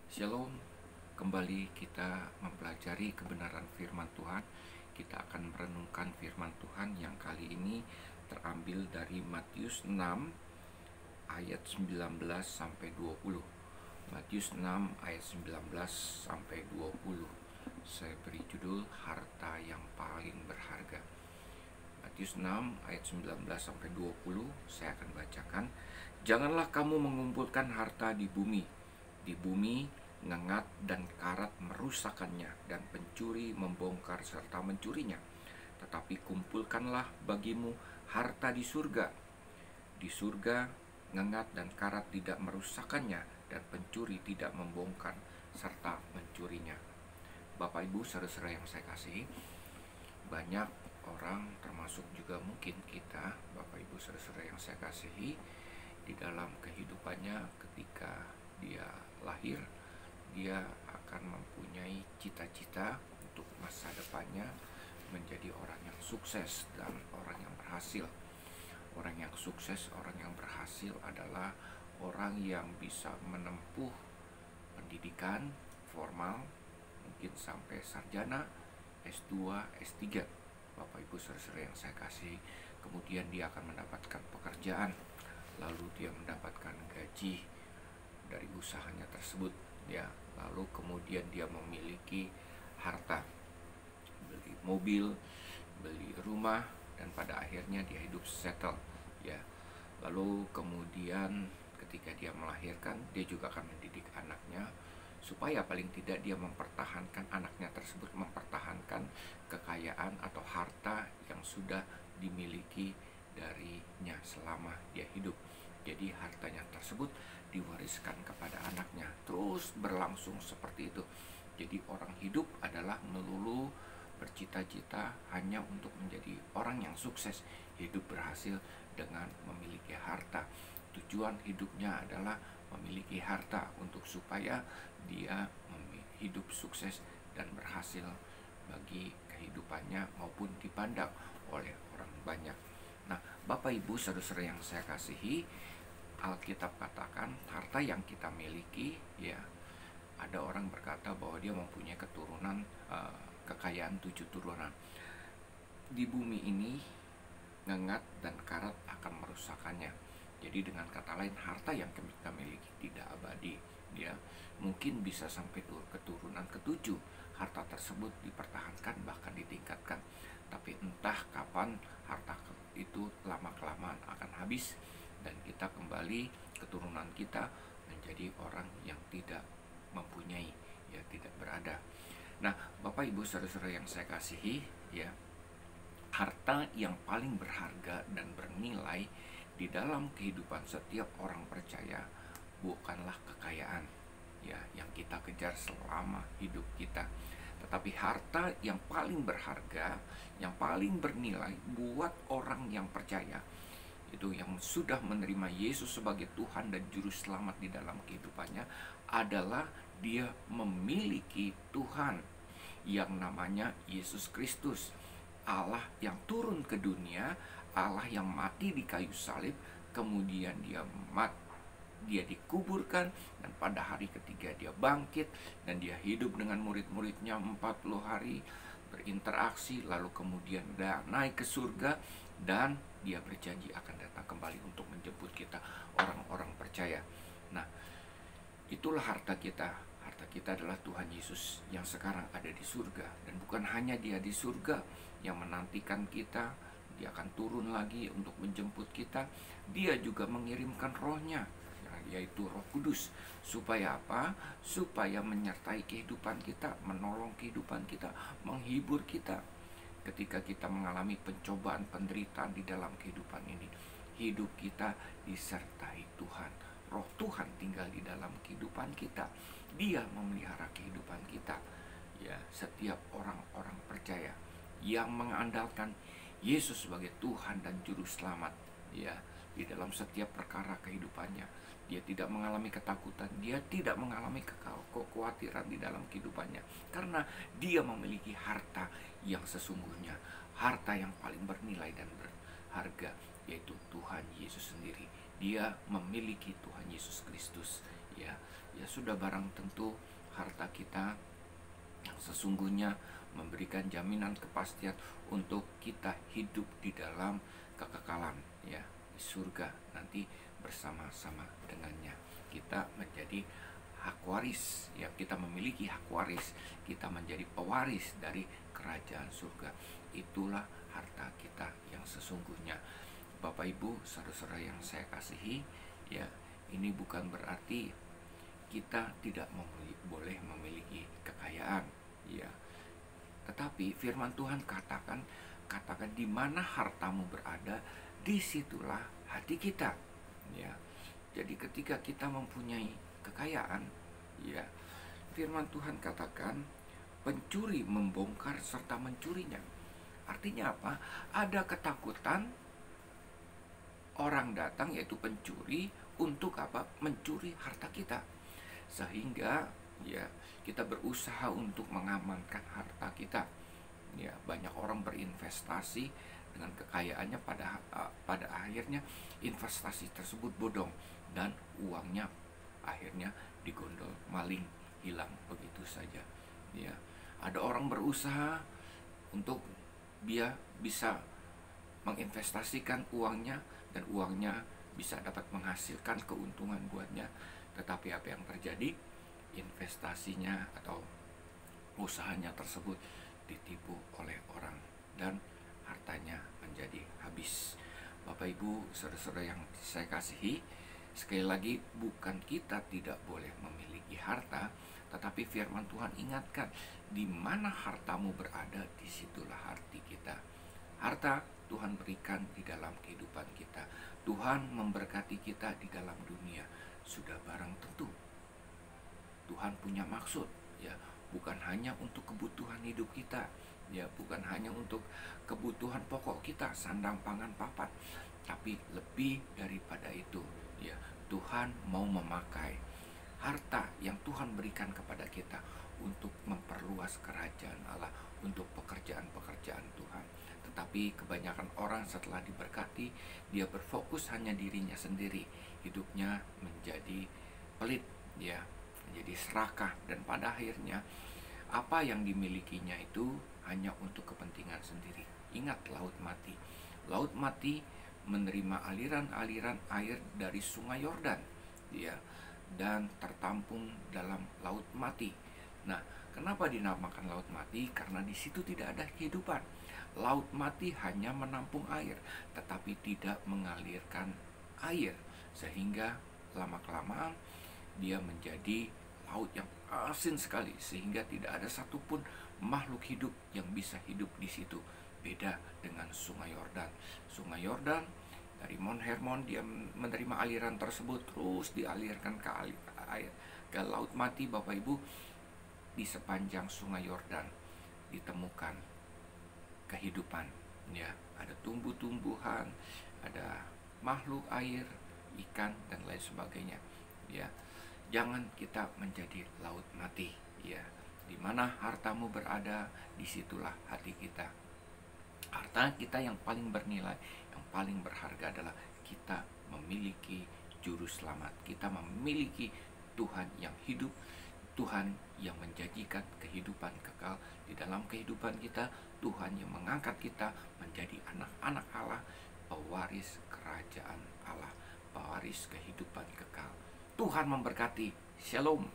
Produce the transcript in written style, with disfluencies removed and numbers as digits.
Shalom, kembali kita mempelajari kebenaran firman Tuhan. Kita akan merenungkan firman Tuhan yang kali ini terambil dari Matius 6 ayat 19 sampai 20. Matius 6 ayat 19 sampai 20. Saya beri judul harta yang paling berharga. Matius 6 ayat 19 sampai 20 saya akan bacakan. Janganlah kamu mengumpulkan harta di bumi. Di bumi ngengat dan karat merusakkannya, dan pencuri membongkar serta mencurinya. Tetapi kumpulkanlah bagimu harta di surga. Di surga ngengat dan karat tidak merusakkannya, dan pencuri tidak membongkar serta mencurinya. Bapak Ibu saudara-saudara yang saya kasihi, banyak orang termasuk juga mungkin kita, Bapak Ibu saudara-saudara yang saya kasihi, di dalam kehidupannya ketika dia lahir, dia akan mempunyai cita-cita untuk masa depannya menjadi orang yang sukses dan orang yang berhasil. Orang yang sukses, orang yang berhasil adalah orang yang bisa menempuh pendidikan formal, mungkin sampai sarjana, S2, S3. Bapak Ibu saudara yang saya kasih, kemudian dia akan mendapatkan pekerjaan, lalu dia mendapatkan gaji dari usahanya tersebut, ya. Lalu kemudian dia memiliki harta, beli mobil, beli rumah, dan pada akhirnya dia hidup settle, ya. Lalu kemudian ketika dia melahirkan, dia juga akan mendidik anaknya supaya paling tidak dia mempertahankan anaknya tersebut, mempertahankan kekayaan atau harta yang sudah dimiliki darinya selama dia hidup. Jadi hartanya tersebut diwariskan kepada anaknya, terus berlangsung seperti itu. Jadi orang hidup adalah melulu bercita-cita hanya untuk menjadi orang yang sukses, hidup berhasil dengan memiliki harta. Tujuan hidupnya adalah memiliki harta untuk supaya dia hidup sukses dan berhasil bagi kehidupannya maupun dipandang oleh orang banyak. Nah, Bapak Ibu saudara-saudara yang saya kasihi, Alkitab katakan harta yang kita miliki, ya, ada orang berkata bahwa dia mempunyai keturunan, kekayaan 7 turunan. Di bumi ini ngengat dan karat akan merusakkannya. Jadi dengan kata lain, harta yang kita miliki tidak abadi, ya. Mungkin bisa sampai keturunan ke-7 harta tersebut dipertahankan bahkan ditingkatkan. Tapi entah kapan harta itu lama-kelamaan akan habis dan kita kembali, keturunan kita menjadi orang yang tidak mempunyai, ya, tidak berada. Nah, Bapak Ibu saudara-saudara yang saya kasihi, ya, harta yang paling berharga dan bernilai di dalam kehidupan setiap orang percaya bukanlah kekayaan, ya, yang kita kejar selama hidup kita. Tetapi harta yang paling berharga, yang paling bernilai buat orang yang percaya, itu yang sudah menerima Yesus sebagai Tuhan dan Juru Selamat di dalam kehidupannya, adalah dia memiliki Tuhan yang namanya Yesus Kristus, Allah yang turun ke dunia, Allah yang mati di kayu salib, kemudian dia dikuburkan, dan pada hari ketiga dia bangkit, dan dia hidup dengan murid-muridnya 40 hari berinteraksi, lalu kemudian dia naik ke surga, dan dia berjanji akan datang kembali untuk menjemput kita, orang-orang percaya. Nah, itulah harta kita. Harta kita adalah Tuhan Yesus yang sekarang ada di surga. Dan bukan hanya dia di surga yang menantikan kita, dia akan turun lagi untuk menjemput kita. Dia juga mengirimkan rohnya, yaitu Roh Kudus. Supaya apa? Supaya menyertai kehidupan kita, menolong kehidupan kita, menghibur kita ketika kita mengalami pencobaan, penderitaan di dalam kehidupan ini. Hidup kita disertai Tuhan. Roh Tuhan tinggal di dalam kehidupan kita. Dia memelihara kehidupan kita. Ya, setiap orang-orang percaya yang mengandalkan Yesus sebagai Tuhan dan Juru Selamat, ya, di dalam setiap perkara kehidupannya, dia tidak mengalami ketakutan, dia tidak mengalami kekhawatiran di dalam kehidupannya, karena dia memiliki harta yang sesungguhnya, harta yang paling bernilai dan berharga, yaitu Tuhan Yesus sendiri. Dia memiliki Tuhan Yesus Kristus, ya. Ya sudah, barang tentu harta kita yang sesungguhnya memberikan jaminan kepastian untuk kita hidup di dalam kekekalan, ya, di surga nanti bersama-sama dengannya. Kita menjadi hak waris, ya, kita memiliki hak waris, kita menjadi pewaris dari kerajaan surga. Itulah harta kita yang sesungguhnya. Bapak Ibu, saudara-saudara yang saya kasihi, ya, ini bukan berarti kita tidak boleh memiliki kekayaan, ya. Tetapi firman Tuhan katakan di mana hartamu berada, disitulah hati kita, ya. Jadi ketika kita mempunyai kekayaan, ya, firman Tuhan katakan pencuri membongkar serta mencurinya. Artinya apa? Ada ketakutan orang datang, yaitu pencuri, untuk apa? Mencuri harta kita. Sehingga, ya, kita berusaha untuk mengamankan harta kita. Ya, banyak orang berinvestasi dengan kekayaannya, pada akhirnya investasi tersebut bodong dan uangnya akhirnya digondol maling, hilang begitu saja. Ya, ada orang berusaha untuk dia bisa menginvestasikan uangnya dan uangnya bisa dapat menghasilkan keuntungan buatnya, tetapi apa yang terjadi? Investasinya atau usahanya tersebut ditipu oleh orang dan hartanya menjadi habis. Bapak Ibu, saudara-saudara yang saya kasihi, sekali lagi, bukan kita tidak boleh memiliki harta, tetapi firman Tuhan ingatkan, di mana hartamu berada, disitulah hati kita. Harta Tuhan berikan di dalam kehidupan kita. Tuhan memberkati kita di dalam dunia. Sudah barang tentu Tuhan punya maksud, ya, bukan hanya untuk kebutuhan hidup kita, ya, bukan hanya untuk kebutuhan pokok kita, sandang pangan papan, tapi lebih daripada itu, ya. Tuhan mau memakai harta yang Tuhan berikan kepada kita untuk memperluas kerajaan Allah, untuk pekerjaan-pekerjaan Tuhan. Tetapi kebanyakan orang setelah diberkati, dia berfokus hanya dirinya sendiri, hidupnya menjadi pelit, ya, menjadi serakah, dan pada akhirnya apa yang dimilikinya itu hanya untuk kepentingan sendiri. Ingat laut mati. Laut mati menerima aliran-aliran air dari sungai Yordan, ya, dan tertampung dalam laut mati. Nah, kenapa dinamakan laut mati? Karena di situ tidak ada kehidupan. Laut mati hanya menampung air, tetapi tidak mengalirkan air, sehingga lama-kelamaan dia menjadi laut yang asin sekali, sehingga tidak ada satupun makhluk hidup yang bisa hidup di situ. Beda dengan sungai Yordan. Sungai Yordan dari Mount Hermon, dia menerima aliran tersebut, terus dialirkan ke laut mati. Bapak Ibu, di sepanjang sungai Yordan ditemukan kehidupan, ya, ada tumbuh-tumbuhan, ada makhluk air, ikan, dan lain sebagainya, ya. Jangan kita menjadi laut mati, ya. Di mana hartamu berada, disitulah hati kita. Harta kita yang paling bernilai, yang paling berharga adalah kita memiliki juru selamat. Kita memiliki Tuhan yang hidup, Tuhan yang menjanjikan kehidupan kekal di dalam kehidupan kita, Tuhan yang mengangkat kita menjadi anak-anak Allah, pewaris kerajaan Allah, pewaris kehidupan kekal. Tuhan memberkati. Shalom.